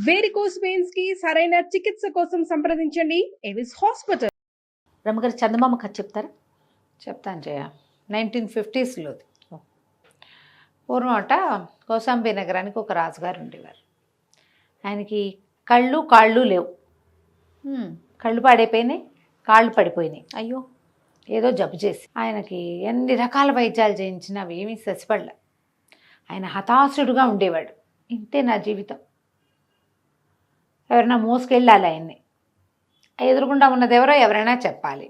Varicose veins కి సరైన చికిత్స కోసం సంప్రదించండి ఎవిస్ హాస్పిటల్. రమ్మగారు చందమామ కథ చెప్తారా? చెప్తాను జయ. 1950స్లోది. పూర్వమట కౌశాంబి నగరానికి ఒక రాజుగారు ఉండేవారు. ఆయనకి కళ్ళు కాళ్ళు లేవు. కళ్ళు పాడైపోయినాయి, కాళ్ళు పడిపోయినాయి. అయ్యో, ఏదో జబ్బు చేసి ఆయనకి ఎన్ని రకాల వైద్యాలు చేయించినా అవి ఏమీ ససిపడలే. ఆయన హతాశుడుగా ఉండేవాడు. ఇంతే నా జీవితం, ఎవరైనా మోసుకెళ్ళాలి ఆయన్ని, ఎదురుగుండా ఉన్నది ఎవరైనా చెప్పాలి.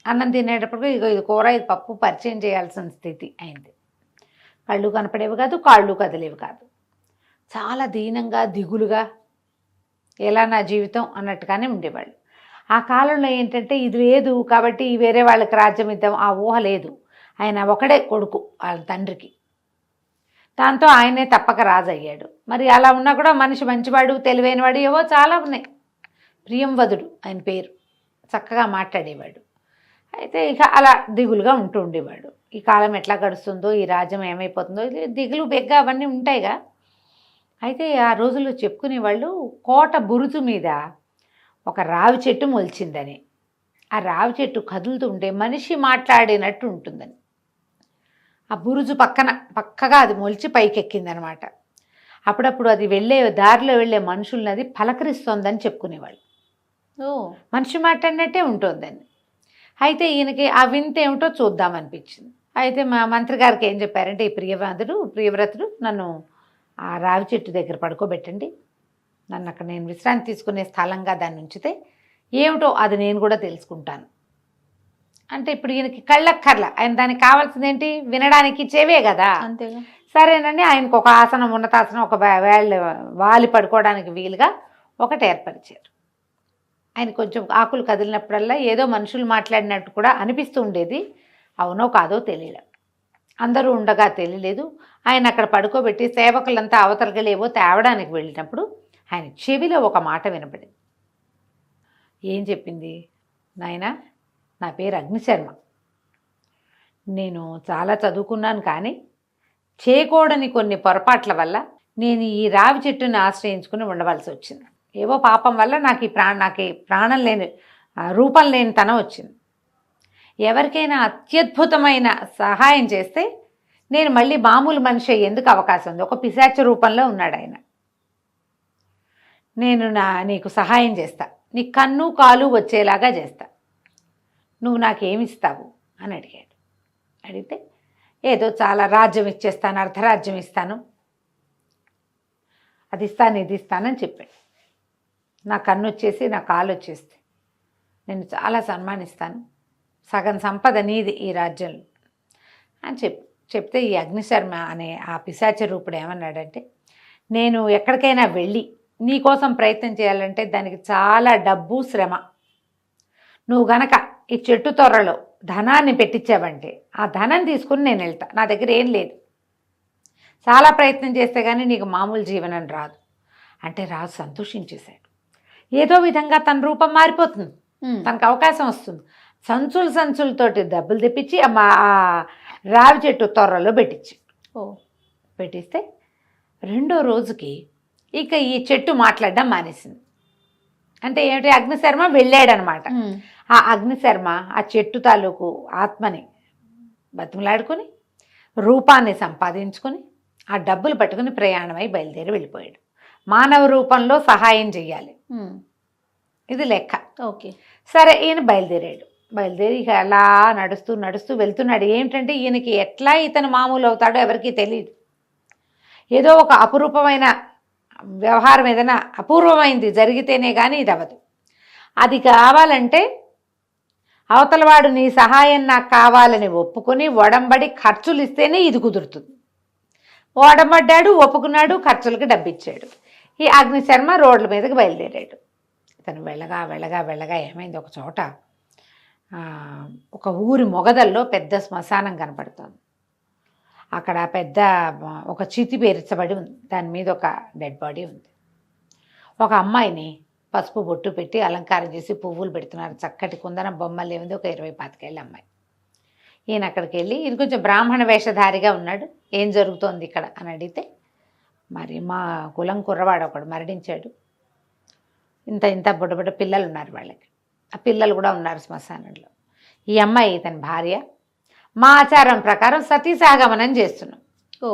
అన్నం తినేటప్పుడు ఇది కూర, ఇది పప్పు పరిచయం చేయాల్సిన స్థితి అయింది. కళ్ళు కనపడేవి కాదు, కాళ్ళు కదిలేవి కాదు. చాలా దీనంగా దిగులుగా ఎలా నా జీవితం అన్నట్టుగానే ఉండేవాళ్ళు. ఆ కాలంలో ఏంటంటే ఇది లేదు కాబట్టి వేరే వాళ్ళకి రాజ్యం ఇద్దాం ఆ ఊహ లేదు. ఆయన ఒకడే కొడుకు వాళ్ళ తండ్రికి. దాంతో ఆయనే తప్పక రాజు అయ్యాడు. మరి అలా ఉన్నా కూడా మనిషి మంచివాడు, తెలివైనవాడు, ఏవో చాలా ఉన్నాయి. ప్రియంవదుడు ఆయన పేరు. చక్కగా మాట్లాడేవాడు. అయితే ఇక అలా దిగులుగా ఉంటూ ఉండేవాడు. ఈ కాలం ఎట్లా గడుస్తుందో, ఈ రాజ్యం ఏమైపోతుందో, దిగులు బెగ్గ అవన్నీ ఉంటాయిగా. అయితే ఆ రోజుల్లో చెప్పుకునేవాళ్ళు కోట బురుజు మీద ఒక రావి చెట్టు మొలిచిందని, ఆ రావి చెట్టు కదులుతుంటే మనిషి మాట్లాడినట్టు ఉంటుందని. ఆ బురుజు పక్కగా అది మొలిచి పైకెక్కిందనమాట. అప్పుడప్పుడు అది దారిలో వెళ్ళే మనుషుల్ని అది పలకరిస్తోందని చెప్పుకునేవాళ్ళు. మనిషి మాట్లాడినట్టే ఉంటుందని. అయితే ఈయనకి ఆ వింత ఏమిటో చూద్దామనిపించింది. అయితే మా మంత్రి గారికి ఏం చెప్పారంటే, ఈ ప్రియవ్రతుడు నన్ను ఆ రావి చెట్టు దగ్గర పడుకోబెట్టండి, నన్ను అక్కడ నేను విశ్రాంతి తీసుకునే స్థలంగా దాన్ని ఉంచితే ఏమిటో అది నేను కూడా తెలుసుకుంటాను అంటే. ఇప్పుడు ఈయనకి కళ్ళక్కర్ల, ఆయన దానికి కావాల్సింది ఏంటి, వినడానికి చెవే కదా. అంతేగా. సరేనండి, ఆయనకు ఒక ఆసనం, ఉన్నతాసనం, ఒక వాలి పడుకోవడానికి వీలుగా ఒకటి ఏర్పరిచారు. ఆయన కొంచెం ఆకులు కదిలినప్పుడల్లా ఏదో మనుషులు మాట్లాడినట్టు కూడా అనిపిస్తూ ఉండేది. అవునో కాదో తెలియలేదు. అందరూ ఉండగా తెలియలేదు. ఆయన అక్కడ పడుకోబెట్టి సేవకులంతా అవతలగలేవో తేవడానికి వెళ్ళినప్పుడు ఆయన చెవిలో ఒక మాట వినపడింది. ఏం చెప్పింది? నాయనా, నా పేరు అగ్నిశర్మ. నేను చాలా చదువుకున్నాను, కానీ చేయకూడని కొన్ని పొరపాట్ల వల్ల నేను ఈ రావి చెట్టుని ఆశ్రయించుకుని ఉండవలసి వచ్చింది. ఏవో పాపం వల్ల నాకు ప్రాణం లేని, రూపం లేని తనం వచ్చింది. ఎవరికైనా అత్యద్భుతమైన సహాయం చేస్తే నేను మళ్ళీ మామూలు మనిషి అయ్యేందుకు అవకాశం ఉంది. ఒక పిశాచ రూపంలో ఉన్నాడు ఆయన. నేను నీకు సహాయం చేస్తా, నీ కన్ను కాలు వచ్చేలాగా చేస్తా, నువ్వు నాకేమిస్తావు అని అడిగాడు. అడిగితే ఏదో చాలా రాజ్యం ఇచ్చేస్తాను, అర్ధరాజ్యం ఇస్తాను, అది ఇస్తాను, ఇది ఇస్తానని చెప్పాడు. నా కన్ను వచ్చేసి నా కాలు వచ్చేస్తే నేను చాలా సన్మానిస్తాను, సగం సంపద నీది ఈ రాజ్యంలో అని చెప్తే ఈ అగ్నిశర్మ అనే ఆ పిశాచ రూపుడు ఏమన్నాడంటే, నేను ఎక్కడికైనా వెళ్ళి నీకోసం ప్రయత్నం చేయాలంటే దానికి చాలా డబ్బు, శ్రమ. నువ్వు గనక ఈ చెట్టు తొర్రలో ధనాన్ని పెట్టించావంటే ఆ ధనం తీసుకుని నేను వెళ్తా, నా దగ్గర ఏం లేదు, చాలా ప్రయత్నం చేస్తే కానీ నీకు మామూలు జీవనం రాదు అంటే రాజు సంతోషించేశాడు. ఏదో విధంగా తన రూపం మారిపోతుంది, తనకు అవకాశం వస్తుంది. సంచులతోటి డబ్బులు తెప్పించి ఆ రావి చెట్టు తొర్రలో పెట్టిస్తే రెండో రోజుకి ఇక ఈ చెట్టు మాట్లాడడం మానేసింది. అంటే ఏమిటి, అగ్నిశర్మ వెళ్ళాడనమాట. ఆ అగ్నిశర్మ ఆ చెట్టు తాలూకు ఆత్మని బతిమలాడుకొని రూపాన్ని సంపాదించుకొని ఆ డబ్బులు పట్టుకుని ప్రయాణమై బయలుదేరి వెళ్ళిపోయాడు. మానవ రూపంలో సహాయం చెయ్యాలి, ఇది లెక్క. ఓకే, సరే, ఈయన బయలుదేరి ఇక అలా నడుస్తూ వెళ్తున్నాడు. ఏమిటంటే ఈయనకి ఎట్లా ఇతను మామూలు అవుతాడో ఎవరికీ తెలియదు. ఏదో ఒక అపురూపమైన వ్యవహారం, ఏదైనా అపూర్వమైంది జరిగితేనే కానీ ఇది అవ్వదు. అది కావాలంటే అవతలవాడు నీ సహాయం నాకు కావాలని ఒప్పుకొని ఒడంబడి ఖర్చులు ఇస్తేనే ఇది కుదురుతుంది. ఒడంబడ్డాడు, ఒప్పుకున్నాడు, ఖర్చులకి డబ్బిచ్చాడు. ఈ అగ్నిశర్మ రోడ్ల మీదకి బయలుదేరాడు. ఇతను వెళ్ళగా ఏమైంది, ఒక చోట ఒక ఊరి మొగదల్లో పెద్ద శ్మశానం కనపడుతుంది. అక్కడ పెద్ద ఒక చితి పేర్చబడి ఉంది, దాని మీద ఒక డెడ్ బాడీ ఉంది. ఒక అమ్మాయిని పసుపు బొట్టు పెట్టి అలంకారం చేసి పువ్వులు పెడుతున్నారు. చక్కటి కుందన బొమ్మలు ఏముంది, ఒక 20-25 ఏళ్ళ అమ్మాయి. ఈయన అక్కడికి వెళ్ళి, ఇది కొంచెం బ్రాహ్మణ వేషధారిగా ఉన్నాడు, ఏం జరుగుతోంది ఇక్కడ అని అడిగితే మరి మా కులం కుర్రవాడు ఒకడు మరణించాడు. ఇంత ఇంత బుడ్డ పిల్లలు ఉన్నారు వాళ్ళకి. ఆ పిల్లలు కూడా ఉన్నారు శ్మశానంలో. ఈ అమ్మాయి తన భార్య. మా ఆచారం ప్రకారం సతీ సహగమనం చేస్తున్నాం. ఓ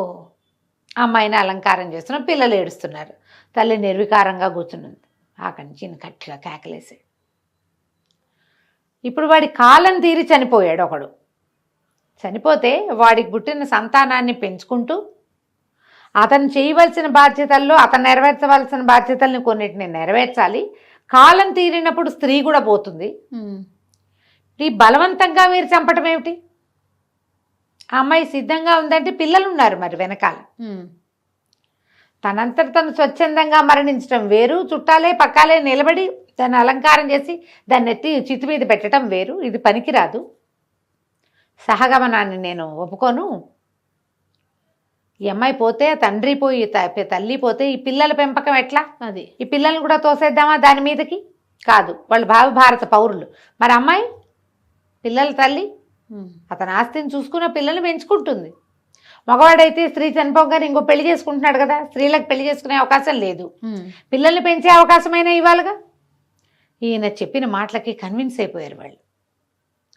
అమ్మాయిని అలంకారం చేస్తున్నాం. పిల్లలు ఏడుస్తున్నారు. తల్లి నిర్వికారంగా కూర్చున్నది. అక్కడి నుంచి ఈయన గట్టిగా కేకలేసాడు. ఇప్పుడు వాడి కాలం తీరి చనిపోయాడు ఒకడు. చనిపోతే వాడికి పుట్టిన సంతానాన్ని పెంచుకుంటూ అతను చేయవలసిన బాధ్యతల్లో అతను నెరవేర్చవలసిన బాధ్యతల్ని కొన్నిటిని నెరవేర్చాలి. కాలం తీరినప్పుడు స్త్రీ కూడా పోతుంది. ఈ బలవంతంగా మీరు చంపటం ఏమిటి? ఆ అమ్మాయి సిద్ధంగా ఉందంటే పిల్లలు ఉన్నారు మరి వెనకాల. తనంతట తను స్వచ్ఛందంగా మరణించడం వేరు, చుట్టాలే పక్కాలే నిలబడి దాన్ని అలంకారం చేసి దాన్ని ఎత్తి చితి మీద పెట్టడం వేరు. ఇది పనికిరాదు. సహగమనాన్ని నేను ఒప్పుకోను. ఈ అమ్మాయి పోతే తండ్రి పోయి తల్లి పోతే ఈ పిల్లల పెంపకం ఎట్లా? అది ఈ పిల్లల్ని కూడా తోసేద్దామా దాని మీదకి? కాదు, వాళ్ళు భారత పౌరులు. మరి అమ్మాయి పిల్లల తల్లి అతని ఆస్తిని చూసుకున్న పిల్లల్ని పెంచుకుంటుంది. మగవాడైతే స్త్రీ చనిపోగానే ఇంకో పెళ్లి చేసుకుంటున్నాడు కదా, స్త్రీలకు పెళ్లి చేసుకునే అవకాశం లేదు. పిల్లల్ని పెంచే అవకాశమైనా ఇవ్వాలిగా. ఈయన చెప్పిన మాటలకి కన్విన్స్ అయిపోయారు వాళ్ళు.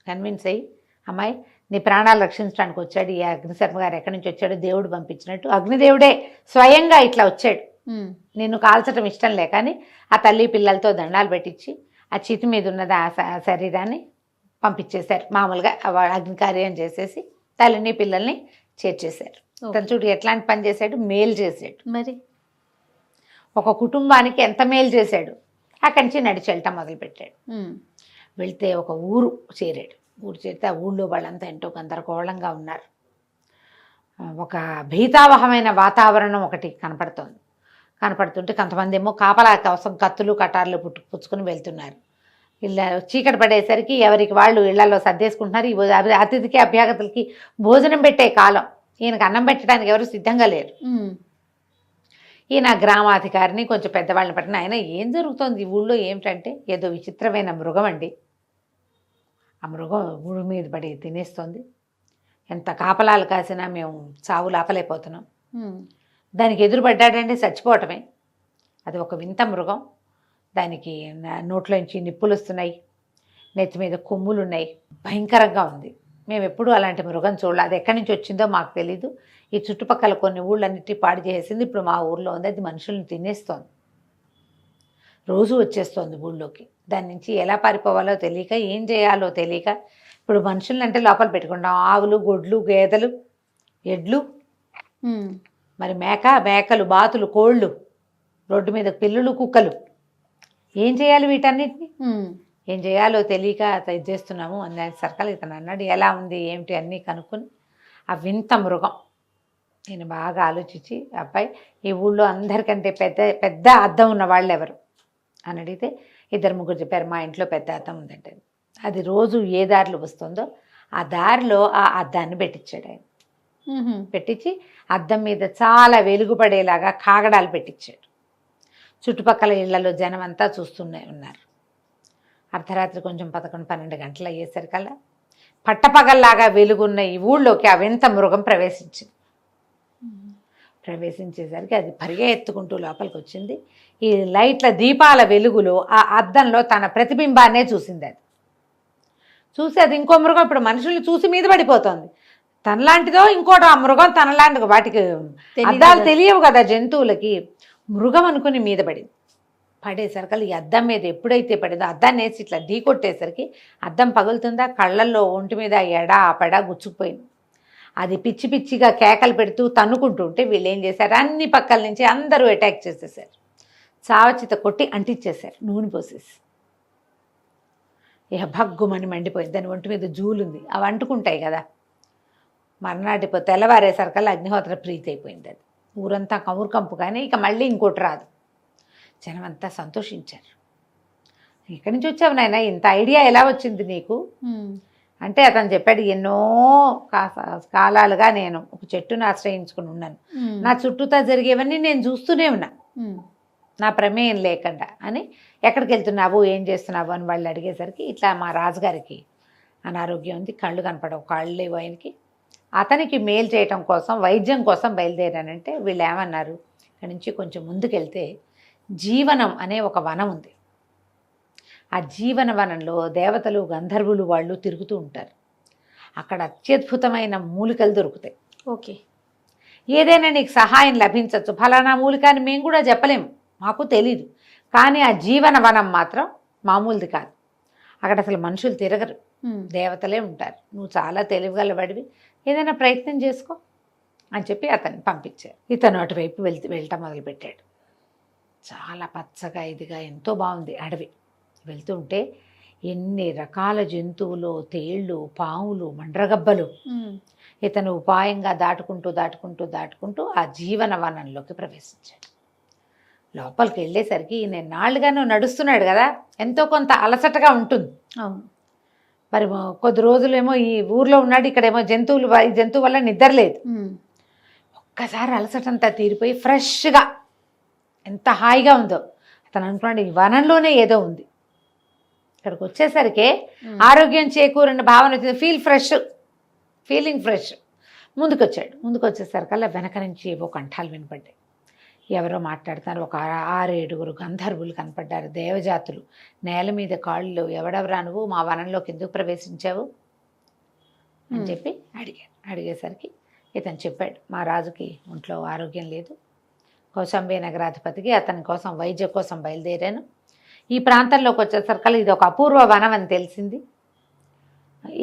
కన్విన్స్ అయ్యి, అమ్మాయి నీ ప్రాణాలు రక్షించడానికి వచ్చాడు ఈ అగ్నిశర్మ గారు. ఎక్కడి నుంచి వచ్చాడు? దేవుడు పంపించినట్టు అగ్నిదేవుడే స్వయంగా ఇట్లా వచ్చాడు. నిన్ను కాల్చడం ఇష్టం లేక అని ఆ తల్లి పిల్లలతో దండాలు పెట్టించి ఆ చితి మీద ఉన్నది ఆ శరీరాన్ని పంపించేశారు. మామూలుగా అగ్ని కార్యం చేసేసి తల్లిని పిల్లల్ని చేర్చేశారు. తన చూడు ఎట్లాంటి పని చేశాడు, మేలు చేశాడు. మరి ఒక కుటుంబానికి ఎంత మేలు చేశాడు. అక్కడి నుంచి నడిచి వెళ్ళటం మొదలుపెట్టాడు. వెళ్తే ఒక ఊరు చేరాడు. ఊరు చేరితే ఆ ఊళ్ళో వాళ్ళంతా ఎంతో గందరగోళంగా ఉన్నారు. ఒక భీతావహమైన వాతావరణం ఒకటి కనపడుతుంటే కొంతమంది ఏమో కాపలా కోసం కత్తులు కటార్లు పుచ్చుకొని వెళ్తున్నారు. ఇలా చీకటి పడేసరికి ఎవరికి వాళ్ళు ఇళ్లలో సర్దేసుకుంటున్నారు. ఈ అతిథికి అభ్యాగతులకి భోజనం పెట్టే కాలం. ఈయనకు అన్నం పెట్టడానికి ఎవరు సిద్ధంగా లేరు. ఈయన గ్రామాధికారిని కొంచెం పెద్దవాళ్ళని పట్టిన ఆయన ఏం జరుగుతోంది ఈ ఊళ్ళో ఏమిటంటే, ఏదో విచిత్రమైన మృగం అండి. ఆ మృగం ఊరి మీద పడి తినేస్తోంది. ఎంత కాపలాలు కాసినా మేము చావు లాపలేకపోతున్నాం. దానికి ఎదురుపడ్డాడంటే చచ్చిపోవటమే. అది ఒక వింత మృగం. దానికి నోట్లోంచి నిప్పులు వస్తున్నాయి, నెత్తి మీద కొమ్ములు ఉన్నాయి, భయంకరంగా ఉంది. మేము ఎప్పుడూ అలాంటి మృగం చూడాలి. అది ఎక్కడి నుంచి వచ్చిందో మాకు తెలీదు. ఈ చుట్టుపక్కల కొన్ని ఊళ్ళన్నిటి పాడు చేసేసింది. ఇప్పుడు మా ఊర్లో ఉంది. అది మనుషుల్ని తినేస్తోంది. రోజు వచ్చేస్తోంది ఊళ్ళోకి. దాని నుంచి ఎలా పారిపోవాలో తెలియక, ఏం చేయాలో తెలియక ఇప్పుడు మనుషుల్ని అంటే లోపల పెట్టుకుంటాం. ఆవులు, గొడ్లు, గేదెలు, ఎడ్లు, మరి మేకలు, బాతులు, కోళ్ళు, రోడ్డు మీద పిల్లులు, కుక్కలు. ఏం చేయాలి వీటన్నిటిని? ఏం చేయాలో తెలియక ఇది చేస్తున్నాము అని సర్కల్ ఇతను అన్నాడు. ఎలా ఉంది ఏమిటి అన్నీ కనుక్కొని ఆ వింత మృగం నేను బాగా ఆలోచించి, అబ్బాయి ఈ ఊళ్ళో అందరికంటే పెద్ద అద్దం ఉన్న వాళ్ళు ఎవరు అని అడిగితే 2-3 చెప్పారు. మా ఇంట్లో పెద్ద అద్దం ఉందంటే అది రోజు ఏ దారిలో వస్తుందో ఆ దారిలో ఆ అద్దాన్ని పెట్టించాడు ఆయన. పెట్టించి అద్దం మీద చాలా వెలుగుపడేలాగా కాగడాలు పెట్టించాడు. చుట్టుపక్కల ఇళ్లలో జనం అంతా చూస్తూనే ఉన్నారు. అర్ధరాత్రి కొంచెం 11-12 గంటలు అయ్యేసరికల్లా పట్టపగల్లాగా వెలుగున్న ఈ ఊళ్ళోకి ఆ వింత మృగం ప్రవేశించేసరికి అది పరిగెత్తుకుంటూ లోపలికి వచ్చింది. ఈ లైట్ల దీపాల వెలుగులో ఆ అద్దంలో తన ప్రతిబింబాన్నే చూసింది. అది చూసి అది ఇంకో మృగం ఇప్పుడు మనుషుల్ని చూసి మీద పడిపోతుంది. తనలాంటిదో ఇంకోటి ఆ మృగం తనలాంటి, వాటికి అద్దాలు తెలియవు కదా జంతువులకి. మృగం అనుకుని మీద పడింది. పడేసరికి ఈ అద్దం మీద ఎప్పుడైతే పడిందో అద్దాన్ని వేసి ఇట్లా ఢీ కొట్టేసరికి అద్దం పగులుతుందా, కళ్ళల్లో ఒంటి మీద ఎడా గుచ్చుకుపోయింది. అది పిచ్చి పిచ్చిగా కేకలు పెడుతూ తన్నుకుంటూ ఉంటే వీళ్ళు ఏం చేశారు, అన్ని పక్కల నుంచి అందరూ అటాక్ చేసేసారు. చావచిత కొట్టి అంటించేశారు, నూనె పోసేసి. ఇక భగ్గుమని మండిపోయింది. దాని ఒంటి మీద జూలుంది, అవి అంటుకుంటాయి కదా. మర్నాటి తెల్లవారేసరికల్లా అగ్నిహోత్ర ప్రీతి అయిపోయింది. అది ఊరంతా కమురుకంపు. కానీ ఇక మళ్ళీ ఇంకోటి రాదు. జనం అంతా సంతోషించారు. ఎక్కడి నుంచి వచ్చావు నాయన, ఇంత ఐడియా ఎలా వచ్చింది నీకు అంటే అతను చెప్పాడు, ఎన్నో కాలాలుగా నేను ఒక చెట్టును ఆశ్రయించుకుని ఉన్నాను. నా చుట్టూతా జరిగేవన్నీ నేను చూస్తూనే ఉన్నా, నా ప్రమేయం లేకుండా అని. ఎక్కడికి వెళ్తున్నావు, ఏం చేస్తున్నావు అని వాళ్ళు అడిగేసరికి, ఇట్లా మా రాజుగారికి అనారోగ్యం ఉంది, కళ్ళు కనపడవు, కాళ్ళు లేవు ఆయనకి, అతనికి మేలు చేయటం కోసం వైద్యం కోసం బయలుదేరానంటే వీళ్ళు ఏమన్నారు, అక్కడి నుంచి కొంచెం ముందుకెళ్తే జీవనం అనే ఒక వనం ఉంది. ఆ జీవన వనంలో దేవతలు గంధర్వులు వాళ్ళు తిరుగుతూ ఉంటారు. అక్కడ అత్యద్భుతమైన మూలికలు దొరుకుతాయి. ఓకే. ఏదైనా నీకు సహాయం లభించవచ్చు. ఫలానా మూలిక అని మేము కూడా చెప్పలేము, మాకు తెలీదు. కానీ ఆ జీవన వనం మాత్రం మామూలుది కాదు. అక్కడ అసలు మనుషులు తిరగరు, దేవతలే ఉంటారు. నువ్వు చాలా తెలివిగలవాడివి, ఏదైనా ప్రయత్నం చేసుకో అని చెప్పి అతన్ని పంపించారు. ఇతను అటువైపు వెళ్ళటం మొదలుపెట్టాడు. చాలా పచ్చగా ఇదిగా ఎంతో బాగుంది అడవి. వెళ్తుంటే ఎన్ని రకాల జంతువులు, తేళ్ళు, పాములు, మండ్రగబ్బలు. ఇతను ఉపాయంగా దాటుకుంటూ ఆ జీవన వనంలోకి ప్రవేశించాడు. లోపలికి వెళ్ళేసరికి నేను నాళ్ళుగాను నడుస్తున్నాడు కదా, ఎంతో కొంత అలసటగా ఉంటుంది. అవును. మరి కొద్ది రోజులేమో ఈ ఊర్లో ఉన్నాడు, ఇక్కడేమో జంతువు వల్ల నిద్ర లేదు. ఒక్కసారి అలసటంతా తీరిపోయి ఫ్రెష్గా ఎంత హాయిగా ఉందో. అతను అనుకున్నాడు ఈ వనంలోనే ఏదో ఉంది. ఇక్కడికి వచ్చేసరికి ఆరోగ్యం చేకూరిన భావన వచ్చింది. Feeling fresh. ముందుకు వచ్చేసరికల్లా వెనక నుంచి ఏవో కంఠాలు వినపడ్డాయి. ఎవరో మాట్లాడుతున్నారు. ఒక 6-7 గంధర్వులు కనపడ్డారు, దేవజాతులు. నేల మీద కాళ్ళు. ఎవడెవరా నువ్వు, మా వనంలోకి ఎందుకు ప్రవేశించావు అని చెప్పి అడిగేసరికి ఇతను చెప్పాడు, మా రాజుకి ఒంట్లో ఆరోగ్యం లేదు, కౌశాంబి నగరాధిపతికి అతని కోసం వైద్య కోసం బయలుదేరాను. ఈ ప్రాంతంలోకి వచ్చేసరికల్లా ఇది ఒక అపూర్వ వనం అని తెలిసింది.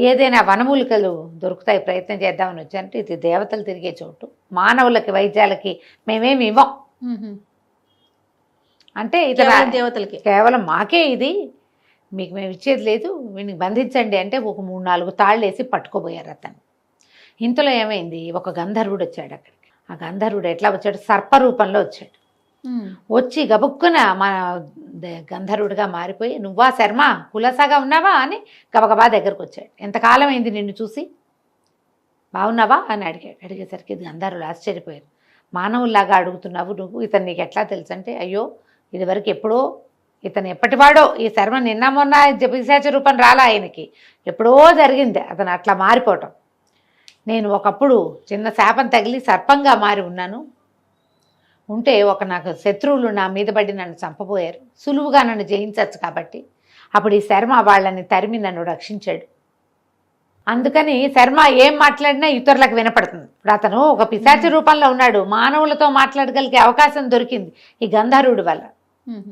ఏదైనా వనమూలికలు దొరుకుతాయి, ప్రయత్నం చేద్దామని వచ్చానంటే ఇది దేవతలు తిరిగే చోటు, మానవులకి వైద్యాలకి మేమేమి ఇవ్వం అంటే దేవతలకి కేవలం మాకే ఇది, మీకు మేము ఇచ్చేది లేదు, వీడిని బంధించండి అంటే ఒక 3-4 తాళ్ళు వేసి పట్టుకోబోయారు అతను. ఇంతలో ఏమైంది, ఒక గంధర్వుడు వచ్చాడు అక్కడికి. ఆ గంధర్వుడు ఎట్లా వచ్చాడు, సర్పరూపంలో వచ్చాడు. వచ్చి గబుక్కున మన గంధర్వుడిగా మారిపోయి, నువ్వా శర్మ, కులసాగా ఉన్నావా అని గబగబా దగ్గరకు వచ్చాడు. ఎంతకాలం అయింది నిన్ను చూసి, బాగున్నావా అని అడిగేసరికి గంధర్వులు ఆశ్చర్యపోయారు. మానవుల్లాగా అడుగుతున్నావు నువ్వు, ఇతను నీకు ఎట్లా తెలుసు అంటే, అయ్యో ఇదివరకు ఎప్పుడో, ఇతను ఎప్పటివాడో, ఈ శర్మ నిన్న మొన్న పిశాచ రూపం రాలా ఆయనకి, ఎప్పుడో జరిగింది అతను అట్లా మారిపోవటం. నేను ఒకప్పుడు చిన్న శాపం తగిలి సర్పంగా మారి ఉన్నాను. ఉంటే నాకు శత్రువులు నా మీద పడి నన్ను చంపబోయారు, సులువుగా నన్ను జయించవచ్చు కాబట్టి అప్పుడు ఈ శర్మ వాళ్ళని తరిమి నన్ను రక్షించాడు. అందుకని శర్మ ఏం మాట్లాడినా ఇతరులకు వినపడుతుంది. ఇప్పుడు అతను ఒక పిశాచ రూపంలో ఉన్నాడు, మానవులతో మాట్లాడగలిగే అవకాశం దొరికింది ఈ గంధర్వుడి వల్ల.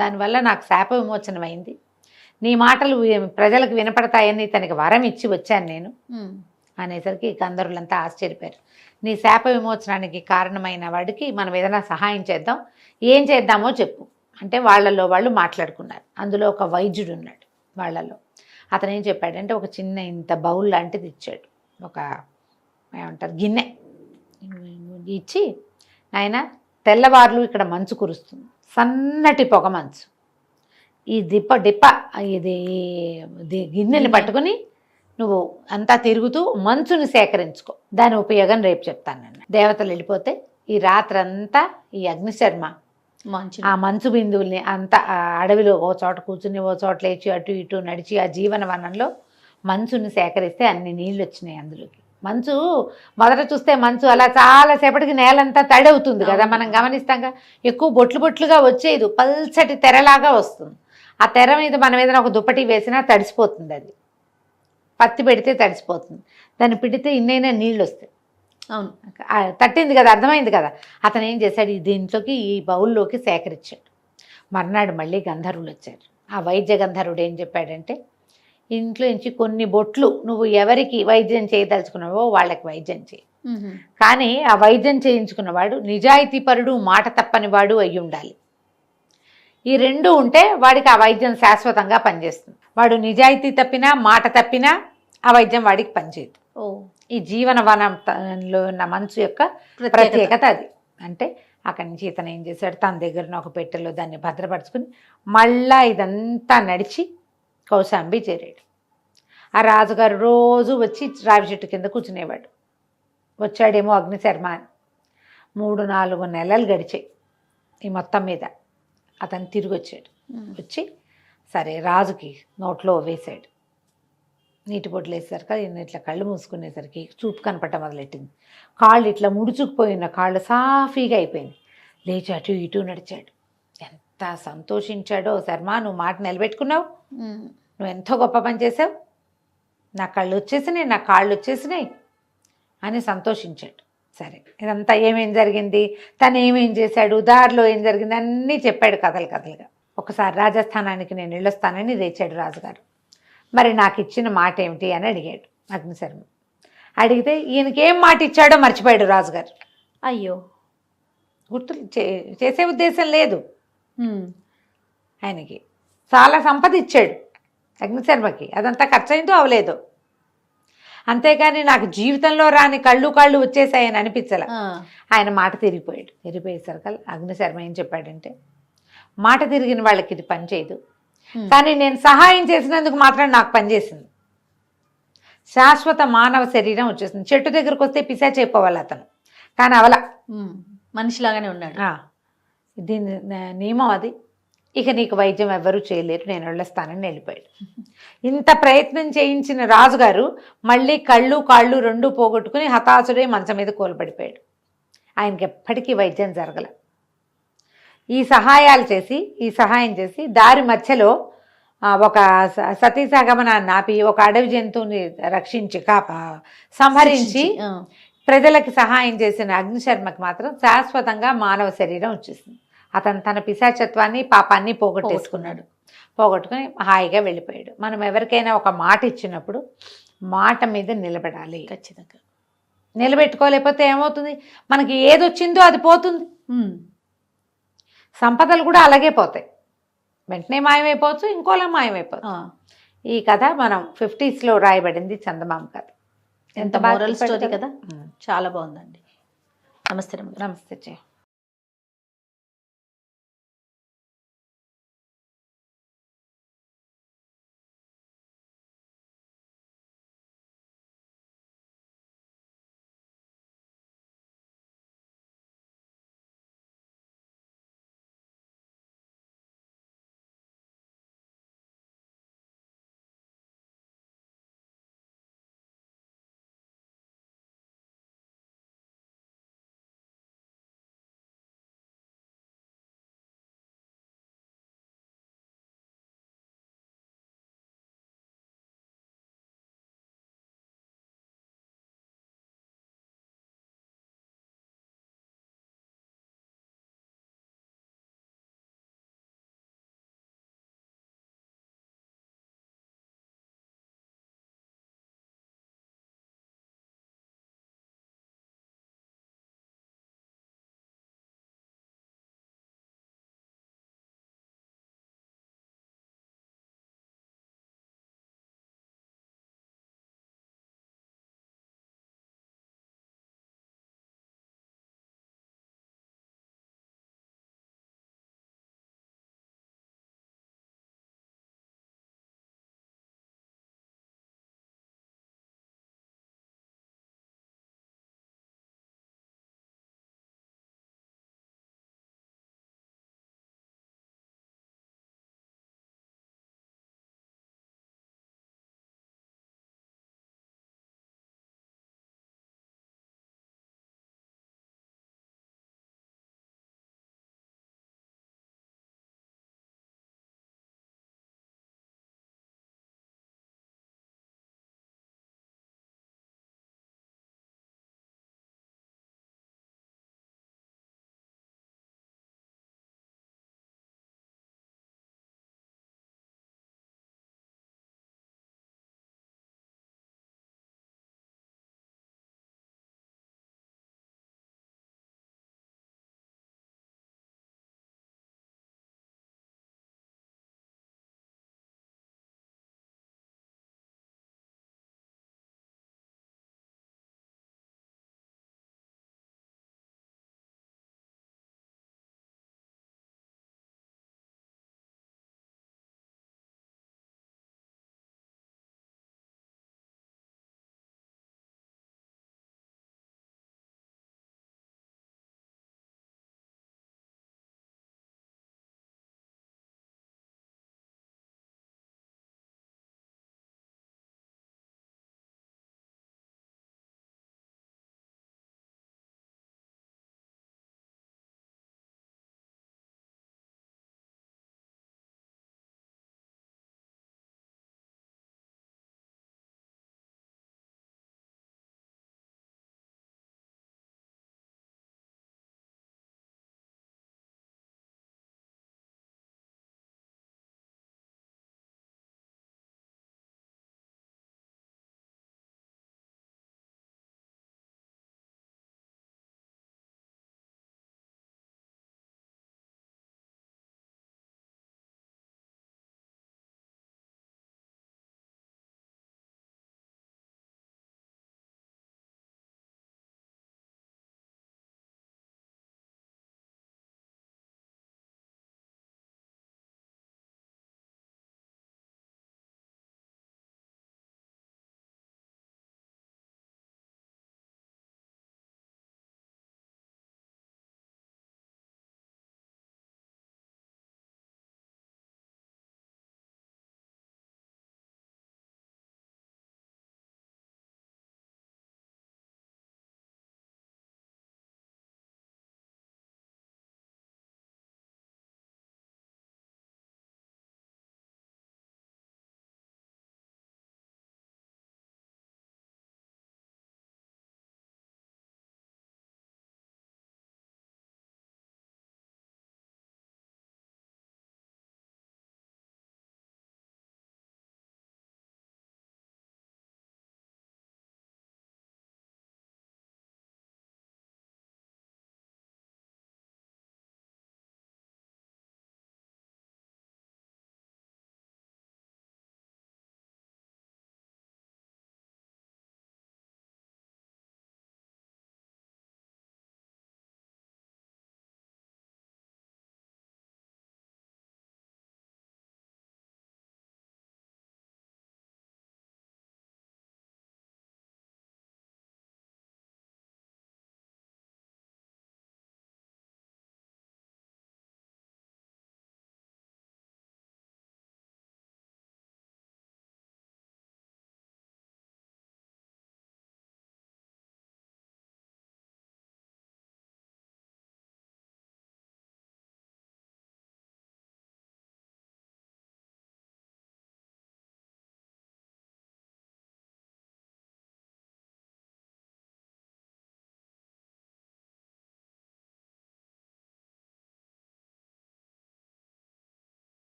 దానివల్ల నాకు శాప విమోచనం అయింది. నీ మాటలు ప్రజలకు వినపడతాయని తనకి వరం ఇచ్చి వచ్చాను నేను అనేసరికి గంధర్వులంతా ఆశ్చర్యపోయారు. నీ శాప విమోచనానికి కారణమైన వాడికి మనం ఏదైనా సహాయం చేద్దాం, ఏం చేద్దామో చెప్పు అంటే వాళ్ళల్లో వాళ్ళు మాట్లాడుకున్నారు. అందులో ఒక వైద్యుడు ఉన్నాడు వాళ్ళలో. అతను ఏం చెప్పాడంటే, ఒక చిన్న ఇంత బౌల్ లాంటిది ఇచ్చాడు, ఒక ఏమంటారు గిన్నె ఇచ్చి, నాయన తెల్లవార్లు ఇక్కడ మంచు కురుస్తుంది, సన్నటి పొగ మంచు, ఈ డిప్ప ఇది గిన్నెని పట్టుకుని నువ్వు అంతా తిరుగుతూ మంచుని సేకరించుకో, దాని ఉపయోగం రేపు చెప్తాను నన్ను. దేవతలు వెళ్ళిపోతే ఈ రాత్రంతా ఈ అగ్నిశర్మ ఆ మంచు బిందువుల్ని అంతా అడవిలో ఓ చోట కూర్చుని ఓ చోట లేచి అటు ఇటు నడిచి ఆ జీవన వనంలో మంచుని సేకరిస్తే అన్ని నీళ్ళు వచ్చినాయి అందులోకి. మంచు మొదట చూస్తే మంచు అలా చాలాసేపటికి నేలంతా తడి అవుతుంది కదా, మనం గమనిస్తాంగా. ఎక్కువ బొట్లుగా వచ్చేది, పల్చటి తెరలాగా వస్తుంది. ఆ తెర మీద మనం ఏదైనా ఒక దుప్పటి వేసినా తడిసిపోతుంది, అది పత్తి పెడితే తడిసిపోతుంది, దాన్ని పిడితే ఇన్నైనా నీళ్ళు వస్తాయి. అవును, తట్టింది కదా, అర్థమైంది కదా. అతను ఏం చేశాడు, దీంట్లోకి ఈ బౌల్లోకి సేకరించాడు. మర్నాడు మళ్ళీ గంధర్వులు వచ్చారు. ఆ వైద్య గంధర్వుడు ఏం చెప్పాడంటే, ఇంట్లో నుంచి కొన్ని బొట్లు నువ్వు ఎవరికి వైద్యం చేయదలుచుకున్నావో వాళ్ళకి వైద్యం చేయి, కానీ ఆ వైద్యం చేయించుకున్నవాడు నిజాయితీపరుడు, మాట తప్పని వాడు అయి ఉండాలి. ఈ రెండు ఉంటే వాడికి ఆ వైద్యం శాశ్వతంగా పనిచేస్తుంది. వాడు నిజాయితీ తప్పినా మాట తప్పినా ఆ వైద్యం వాడికి పనిచేయదు. ఈ జీవన వనంలో ఉన్న మంచు యొక్క ప్రత్యేకత అది. అంటే అక్కడి నుంచి ఇతను ఏం చేశాడు, తన దగ్గర ఒక పెట్టెలో దాన్ని భద్రపరుచుకుని మళ్ళా ఇదంతా నడిచి కౌశాంబి చేరాడు. ఆ రాజుగారు రోజు వచ్చి రావి చెట్టు కింద కూర్చునేవాడు. వచ్చాడేమో అగ్నిశర్మ అని. 3-4 నెలలు గడిచాయి. ఈ మొత్తం మీద అతను తిరిగి వచ్చాడు. వచ్చి సరే రాజుకి నోట్లో వేసాడు. నీటి బొట్లు వేసేసరికి ఈయన ఇట్లా కళ్ళు మూసుకునేసరికి చూపు కనపడటం మొదలెట్టింది. కాళ్ళు ఇట్లా ముడుచుకుపోయిన కాళ్ళు సాఫీగా అయిపోయింది. లేచి అటు ఇటు నడిచాడు. ఎంత సంతోషించాడో, శర్మ నువ్వు మాట నిలబెట్టుకున్నావు, నువ్వు ఎంతో గొప్ప పని చేసావు, నా కళ్ళు వచ్చేసినాయి, నా కాళ్ళు వచ్చేసినాయి అని సంతోషించాడు. సరే ఇదంతా ఏమేం జరిగింది, తను ఏమేం చేశాడు, దారిలో ఏం జరిగింది అన్నీ చెప్పాడు కథలుగా. ఒకసారి రాజస్థానానికి నేను వెళ్ళొస్తానని లేచాడు రాజుగారు. మరి నాకు ఇచ్చిన మాట ఏమిటి అని అడిగాడు అగ్నిశర్మ. అడిగితే ఈయనకి ఏం మాట ఇచ్చాడో మర్చిపోయాడు రాజుగారు. అయ్యో, గుర్తు చేసే ఉద్దేశం లేదు ఆయనకి. చాలా సంపద ఇచ్చాడు అగ్నిశర్మకి, అదంతా ఖర్చు అయిందో అవలేదు. అంతేగాని నాకు జీవితంలో రాని కళ్ళు వచ్చేసాయని అనిపించాల. ఆయన మాట తిరిగిపోయేసరికి అగ్నిశర్మ ఏం చెప్పాడంటే, మాట తిరిగిన వాళ్ళకి ఇది పని చేయదు, కానీ నేను సహాయం చేసినందుకు మాత్రం నాకు పనిచేసింది. శాశ్వత మానవ శరీరం వచ్చేసింది. చెట్టు దగ్గరకు వస్తే పిశాచి అయిపోవాలి అతను, కానీ అవల మనిషిలాగానే ఉన్నాడు. దీని నియమం అది. ఇక నీకు వైద్యం ఎవ్వరూ చేయలేరు, నేను వెళ్ళొస్తానని వెళ్ళిపోయాడు. ఇంత ప్రయత్నం చేయించిన రాజుగారు మళ్ళీ కాళ్ళు రెండూ పోగొట్టుకుని హతాశుడై మంచం మీద కూలబడిపోయాడు. ఆయనకి ఎప్పటికీ వైద్యం జరగల. ఈ సహాయం చేసి దారి మధ్యలో ఒక సతీసగమనాన్ని ఆపి ఒక అడవి జంతువుని రక్షించి సంహరించి ప్రజలకి సహాయం చేసిన అగ్నిశర్మకి మాత్రం శాశ్వతంగా మానవ శరీరం వచ్చేసింది. అతను తన పిశాచత్వాన్ని పాపాన్ని పోగొట్టుకుని హాయిగా వెళ్ళిపోయాడు. మనం ఎవరికైనా ఒక మాట ఇచ్చినప్పుడు మాట మీద నిలబడాలి. ఖచ్చితంగా నిలబెట్టుకోలేకపోతే ఏమవుతుంది, మనకి ఏదొచ్చిందో అది పోతుంది. సంపదలు కూడా అలాగే పోతాయి, వెంటనే మాయమైపోవచ్చు, ఇంకోలా మాయమైపోవచ్చు. ఈ కథ మనం 50s రాయబడింది, చందమామ కథ. ఎంత మోరల్ స్టోరీ కదా, చాలా బాగుందండి. నమస్తే. నమస్తే.